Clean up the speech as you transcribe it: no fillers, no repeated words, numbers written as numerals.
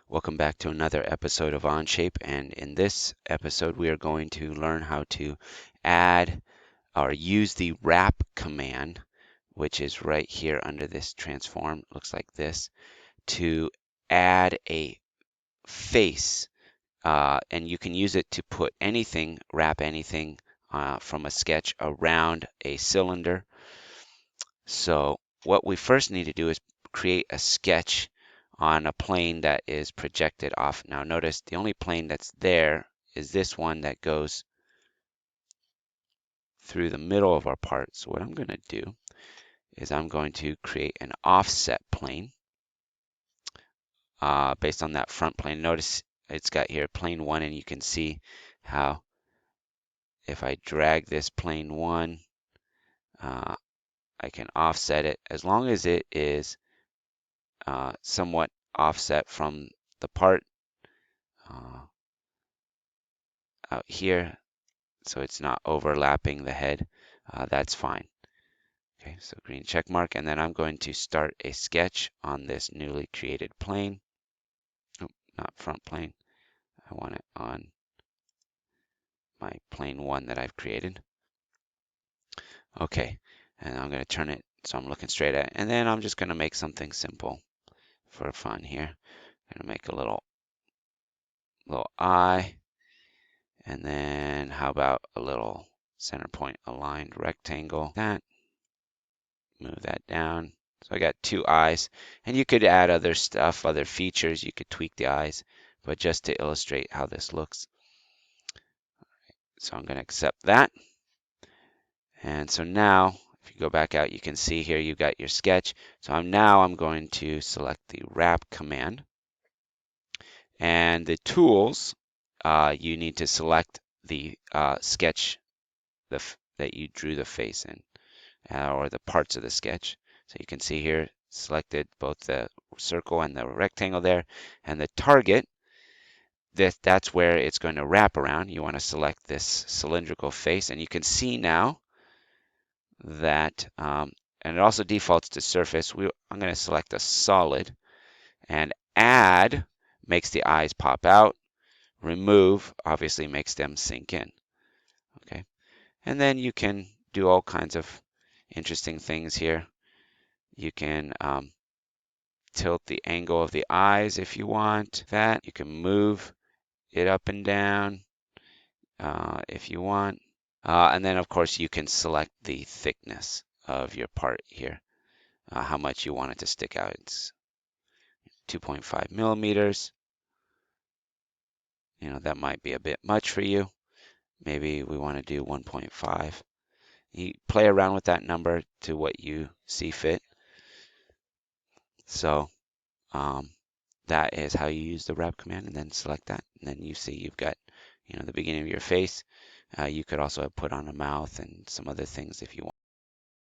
Welcome back to another episode of OnShape, and in this episode we are going to learn how to add or use the wrap command, which is right here under this transform, looks like this, to add a face, and you can use it to put anything, wrap anything from a sketch around a cylinder. So what we first need to do is create a sketch on a plane that is projected off. Now notice the only plane that's there is this one that goes through the middle of our part. So what I'm going to do is I'm going to create an offset plane based on that front plane. Notice it's got here plane 1, and you can see how if I drag this plane 1, I can offset it as long as it is somewhat offset from the part out here, so it's not overlapping the head. That's fine. Okay, so green check mark, and then I'm going to start a sketch on this newly created plane. Oh, not front plane. I want it on my plane 1 that I've created. Okay, and I'm going to turn it so I'm looking straight at it. And then I'm just going to make something simple for fun here. I'm going to make a little eye, and then how about a little center point aligned rectangle. That, move that down. So I got 2 eyes, and you could add other stuff, other features. You could tweak the eyes, but just to illustrate how this looks. So I'm going to accept that. And so now, if you go back out, you can see here you've got your sketch. So I'm going to select the wrap command. And the tools, you need to select the sketch that you drew the face in, or the parts of the sketch. So you can see here, selected both the circle and the rectangle there, and the target, that's where it's going to wrap around. You want to select this cylindrical face, and you can see now that, and it also defaults to surface. I'm going to select a solid, and add makes the eyes pop out. Remove obviously makes them sink in. Okay, and then you can do all kinds of interesting things here. You can tilt the angle of the eyes if you want that. You can move it up and down if you want. And then, of course, you can select the thickness of your part here, how much you want it to stick out. It's 2.5 millimeters. You know, that might be a bit much for you. Maybe we want to do 1.5. You play around with that number to what you see fit. So that is how you use the wrap command, and then select that, and then you see you've got, the beginning of your face. You could also have put on a mouth and some other things if you want.